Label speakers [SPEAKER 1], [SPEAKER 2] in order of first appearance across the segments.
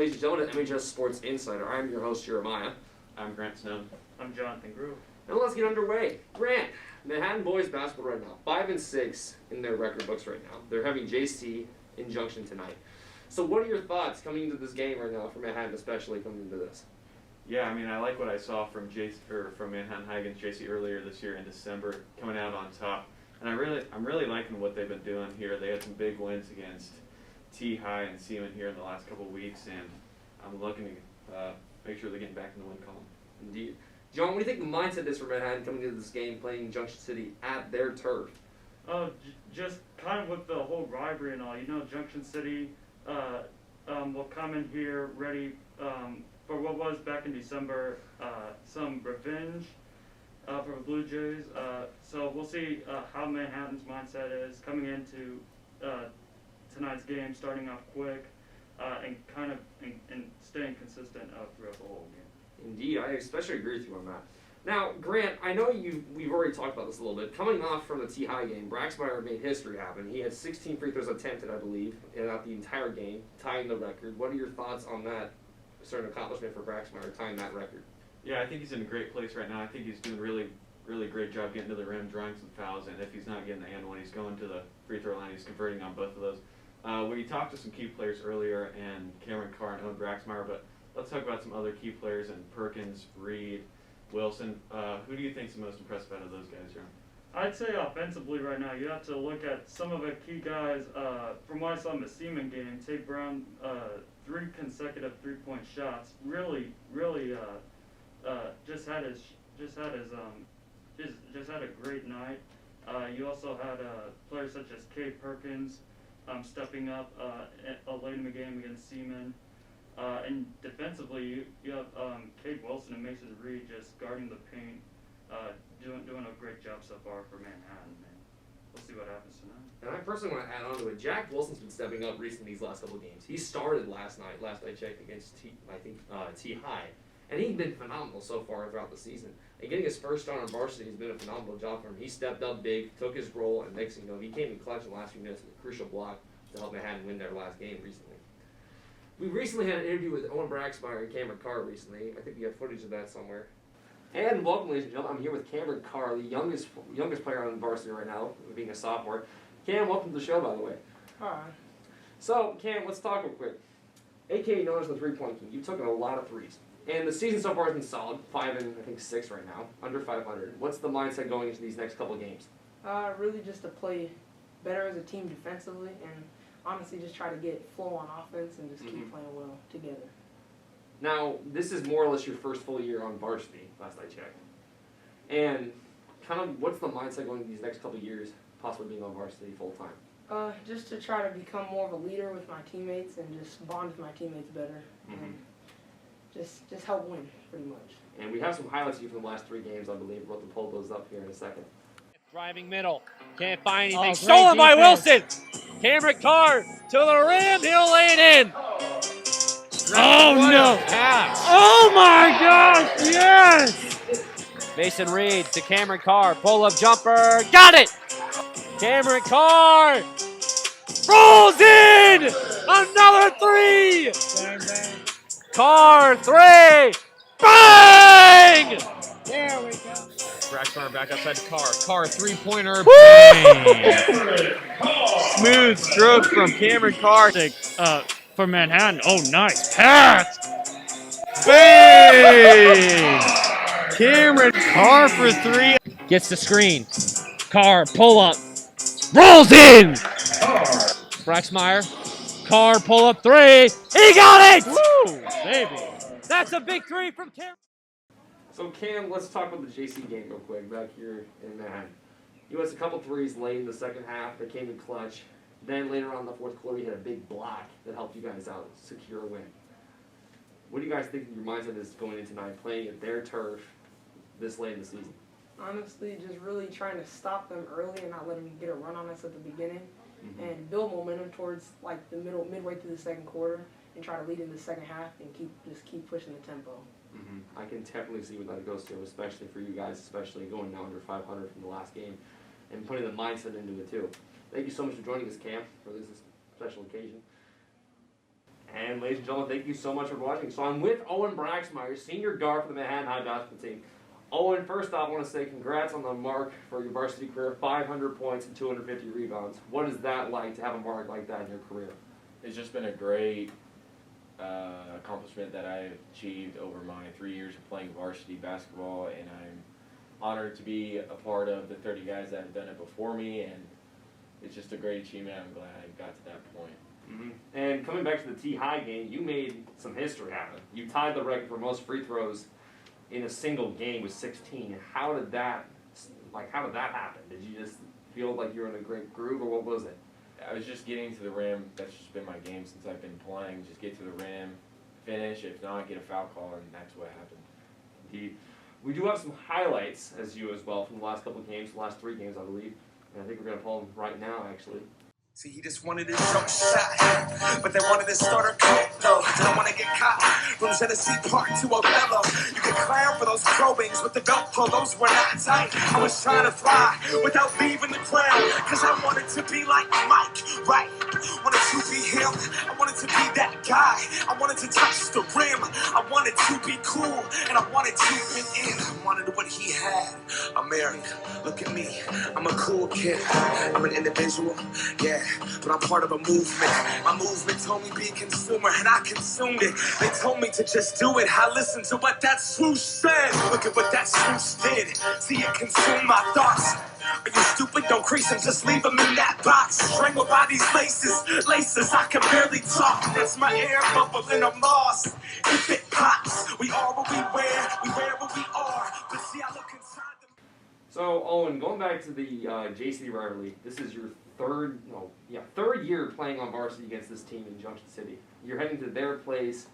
[SPEAKER 1] ladies and gentlemen, to MHS Sports Insider. I'm your host, Jeremiah.
[SPEAKER 2] I'm Grant Snow.
[SPEAKER 3] I'm Jonathan Groove.
[SPEAKER 1] And let's get underway. Grant, Manhattan boys basketball right now, 5-6 in their record books right now. They're having JC in Junction tonight. So what are your thoughts coming into this game right now for Manhattan, especially coming into this?
[SPEAKER 2] Yeah, I mean, I like what I saw from Manhattan High against JC earlier this year in December, coming out on top. And I'm really liking what they've been doing here. They had some big wins against T High and Seaman here in the last couple of weeks, and I'm looking to make sure they're getting back in the win column.
[SPEAKER 1] Indeed. John, what do you think the mindset is for Manhattan coming into this game, playing Junction City at their turf?
[SPEAKER 3] Just kind of with the whole rivalry and all, Junction City will come in here ready for what was back in December, some revenge for the Blue Jays. So we'll see how Manhattan's mindset is coming into tonight's game, starting off quick and kind of and staying consistent throughout the whole game.
[SPEAKER 1] Indeed, I especially agree with you on that. Now, Grant, I know we've already talked about this a little bit. Coming off from the T-High game, Braxmeyer made history happen. He had 16 free throws attempted, I believe, throughout the entire game, tying the record. What are your thoughts on that certain accomplishment for Braxmeyer, tying that record?
[SPEAKER 2] Yeah, I think he's in a great place right now. I think he's doing a really great job getting to the rim, drawing some fouls, and if he's not getting the and when he's going to the free throw line, he's converting on both of those. When you talked to some key players earlier, and Cameron Carr and Owen Braxmeyer, but let's talk about some other key players, and Perkins, Reed, Wilson. Who do you think's the most impressive out of those guys, John?
[SPEAKER 3] I'd say offensively right now, you have to look at some of the key guys. From what I saw in the Seaman game, Tate Brown, 3 consecutive three-point shots. Really, just had a great night. You also had players such as Kay Perkins stepping up late in the game against Seaman. And defensively, you have Cade Wilson and Mason Reed just guarding the paint, doing a great job so far for Manhattan. Man, we'll see what happens tonight.
[SPEAKER 1] And I personally want to add on to it. Jack Wilson's been stepping up recently these last couple of games. He started last I checked, against T-High. And he's been phenomenal so far throughout the season. And getting his first start on varsity has been a phenomenal job for him. He stepped up big, took his role, and next thing you know, he came in clutch in the last few minutes with a crucial block to help Manhattan win their last game recently. We recently had an interview with Owen Braxmeyer and Cameron Carr recently. I think we have footage of that somewhere. And welcome, ladies and gentlemen. I'm here with Cameron Carr, the youngest player on varsity right now, being a sophomore. Cam, welcome to the show, by the way.
[SPEAKER 4] Hi.
[SPEAKER 1] So, Cam, let's talk real quick. AKA known as the three-point king. You've taken a lot of threes. And the season so far has been solid, 5-6 right now, under 500. What's the mindset going into these next couple of games?
[SPEAKER 4] Really just to play better as a team defensively and honestly just try to get flow on offense and just keep playing well together.
[SPEAKER 1] Now, this is more or less your first full year on varsity, last I checked. And kind of what's the mindset going into these next couple of years, possibly being on varsity full-time?
[SPEAKER 4] Just to try to become more of a leader with my teammates and just bond with my teammates better. And just help win, pretty much.
[SPEAKER 1] And we have some highlights of you from the last 3 games, I believe. We'll have to pull those up here in a second.
[SPEAKER 5] Driving middle. Can't find anything. Stolen by Wilson. Cameron Carr to the rim. He'll lay it in.
[SPEAKER 6] Oh, no.
[SPEAKER 5] Pass.
[SPEAKER 6] Oh, my gosh, yes.
[SPEAKER 5] Mason Reed to Cameron Carr. Pull-up jumper. Got it. Cameron Carr rolls in. Another 3.
[SPEAKER 6] Bang, bang.
[SPEAKER 5] Carr 3. Bang!
[SPEAKER 6] There we go.
[SPEAKER 5] Braxmeyer back outside to Carr. Carr 3-pointer. Bang! Smooth stroke from Cameron Carr.
[SPEAKER 6] For Manhattan. Oh, nice pass.
[SPEAKER 5] Bang! Cameron Carr for 3. Gets the screen. Carr pull up. Rolls in! Braxmeyer. Carr pull up 3. He got it!
[SPEAKER 6] Woo, baby.
[SPEAKER 5] That's a big 3 from Cameron.
[SPEAKER 1] So, Cam, let's talk about the JC game real quick back here in Manhattan. You had a couple threes late in the second half that came in clutch. Then later on in the fourth quarter, you had a big block that helped you guys out, secure a win. What do you guys think your mindset is going in tonight, playing at their turf this late in the season?
[SPEAKER 4] Honestly, just really trying to stop them early and not let them get a run on us at the beginning and build momentum towards like the midway through the second quarter and try to lead in the second half and keep pushing the tempo.
[SPEAKER 1] I can definitely see what that goes to, especially for you guys, especially going now under 500 from the last game and putting the mindset into it too. Thank you so much for joining us, Cam, for this special occasion. And ladies and gentlemen, thank you so much for watching. So I'm with Owen Braxmeyer, senior guard for the Manhattan High basketball team. Owen, first off, I want to say congrats on the mark for your varsity career, 500 points and 250 rebounds. What is that like to have a mark like that in your career?
[SPEAKER 7] It's just been a great accomplishment that I've achieved over my 3 years of playing varsity basketball, and I'm honored to be a part of the 30 guys that have done it before me, and it's just a great achievement. I'm glad I got to that point.
[SPEAKER 1] Mm-hmm. And coming back to the T-High game, you made some history happen. You tied the record for most free throws in a single game with 16. How did that happen? Did you just feel like you were in a great groove, or what was it?
[SPEAKER 7] I was just getting to the rim. That's just been my game since I've been playing. Just get to the rim, finish. If not, get a foul call, and that's what happened.
[SPEAKER 1] Indeed. We do have some highlights as you as well from the last couple of games, the last 3 games, I believe. And I think we're going to pull them right now, actually.
[SPEAKER 8] See, he just wanted his jump shot, but they wanted his starter cut, though. Don't want to get caught from Tennessee Park to Othello. You can clown for those probings with the Velcro, those were not tight. I was trying to fly without leaving the ground, cause I wanted to be like Mike, right? Wanted to be him, I wanted to be that guy. I wanted to touch the rim, I wanted to be cool, and I wanted to fit in. I wanted what he had. America, look at me, I'm a cool kid. I'm an individual, yeah, but I'm part of a movement. My movement told me be a consumer, and I consumed it. They told me to just do it. I listened to what that swoosh said. Look at what that swoosh did. See it consume my thoughts. Are you stupid? Don't crease them, just leave them in that box. Strangled by these laces, I can barely talk. That's my air bubble and I'm lost. If it pops, we are what we wear what we are. But see, I look inside them.
[SPEAKER 1] So, Owen, going back to the JC rivalry, this is your third year playing on varsity against this team in Junction City. You're heading to their place.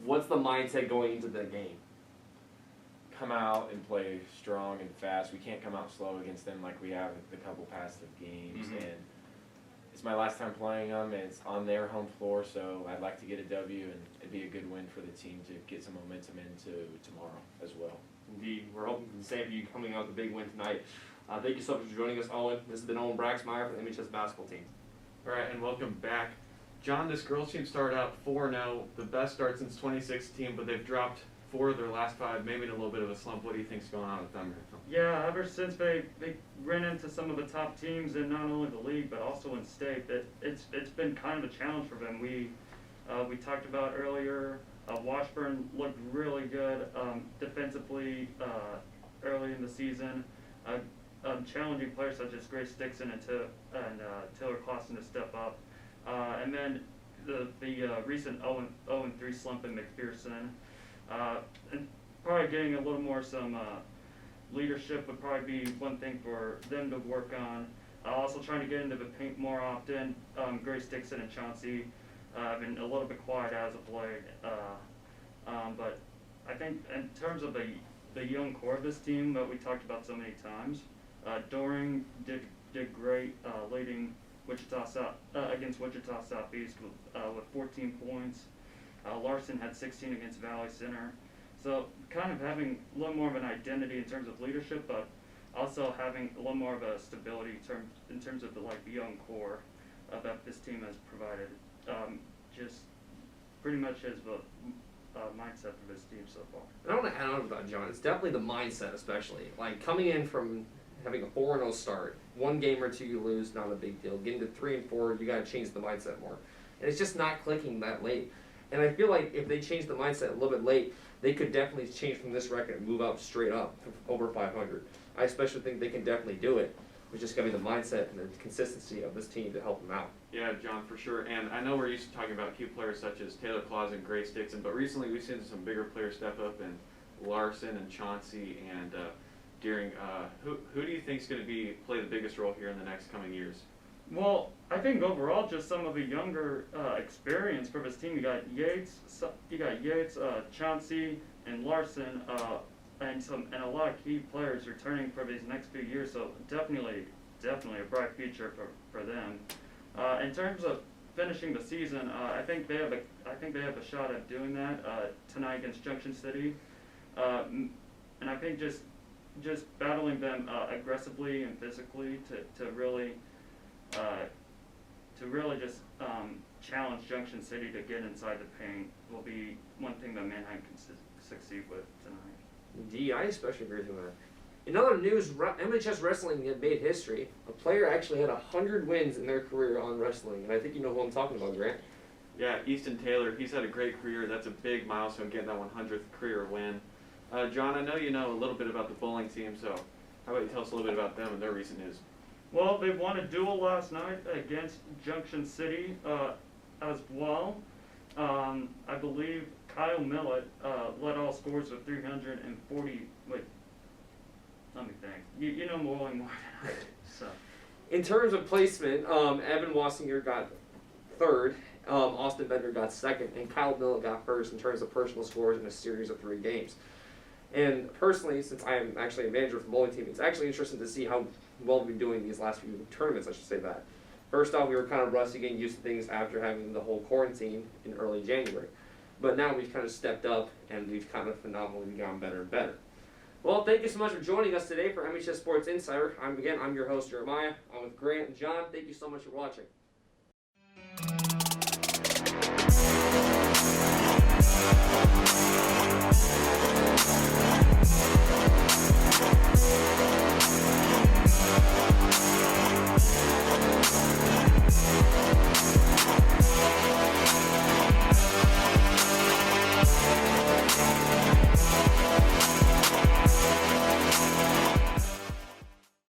[SPEAKER 1] What's the mindset going into the game?
[SPEAKER 7] Come out and play strong and fast. We can't come out slow against them like we have the couple past games.
[SPEAKER 1] Mm-hmm.
[SPEAKER 7] And it's my last time playing them, and it's on their home floor, so I'd like to get a W, and it'd be a good win for the team to get some momentum into tomorrow as well.
[SPEAKER 1] Indeed. We're hoping the same for you coming out with a big win tonight. Thank you so much for joining us, Owen. This has been Owen Braxmeyer for the MHS basketball team.
[SPEAKER 2] All right, and welcome back. John, this girls team started out 4-0, the best start since 2016, but they've dropped 4 of their last 5, maybe in a little bit of a slump. What do you think's going on with them?
[SPEAKER 3] Yeah, ever since they ran into some of the top teams in not only the league but also in state, that it's been kind of a challenge for them. We talked about earlier, Washburn looked really good defensively early in the season. Challenging players such as Grace Dixon and Taylor Clausen to step up, and then the recent 0-3 slump in McPherson, and probably getting a little more some leadership would probably be one thing for them to work on. Also trying to get into the paint more often. Grace Dixon and Chauncey have been a little bit quiet as of late, but I think in terms of the young core of this team that we talked about so many times, Doring did great leading Wichita South against Wichita Southeast with 14 points. Larson had 16 against Valley Center. So kind of having a little more of an identity in terms of leadership, but also having a little more of a stability in terms of the young core that this team has provided. Just pretty much is the mindset for this team so far.
[SPEAKER 1] I don't want to add on about John. It's definitely the mindset, especially. Like, coming in from having a 4-0 start, 1 game or 2 you lose, not a big deal. Getting to 3 and 4, you got to change the mindset more. And it's just not clicking that late. And I feel like if they change the mindset a little bit late, they could definitely change from this record and move up straight up over 500. I especially think they can definitely do it. It's just going to be the mindset and the consistency of this team to help them out.
[SPEAKER 2] Yeah, John, for sure. And I know we're used to talking about key players such as Taylor Claus and Grace Dixon, but recently we've seen some bigger players step up, and Larson and Chauncey and Deering. Who do you think is going to play the biggest role here in the next coming years?
[SPEAKER 3] Well, I think overall, just some of the younger experience for this team. You got Yates, Chauncey, and Larson, and a lot of key players returning for these next few years. So definitely a bright future for them. In terms of finishing the season, I think they have a shot at doing that tonight against Junction City, and I think just aggressively and physically to really to really just challenge Junction City to get inside the paint will be one thing that Manhattan can succeed with tonight.
[SPEAKER 1] Indeed, I especially agree with you on that. In other news, MHS Wrestling had made history. A player actually had 100 wins in their career on wrestling, and I think you know who I'm talking about, Grant.
[SPEAKER 2] Yeah, Easton Taylor, he's had a great career. That's a big milestone, getting that 100th career win. John, I know you know a little bit about the bowling team, so how about you tell us a little bit about them and their recent news?
[SPEAKER 3] Well, they won a duel last night against Junction City as well. I believe Kyle Millett led all scores with 340. Wait, let me think. You know bowling more than I do. So.
[SPEAKER 1] In terms of placement, Evan Wassinger got third, Austin Bender got second, and Kyle Millett got first in terms of personal scores in a series of 3 games. And personally, since I am actually a manager for the bowling team, it's actually interesting to see how well we've been doing these last few tournaments, I should say that. First off, we were kind of rusty getting used to things after having the whole quarantine in early January. But now we've kind of stepped up, and we've kind of phenomenally gone better and better. Well, thank you so much for joining us today for MHS Sports Insider. I'm your host, Jeremiah. I'm with Grant and John. Thank you so much for watching.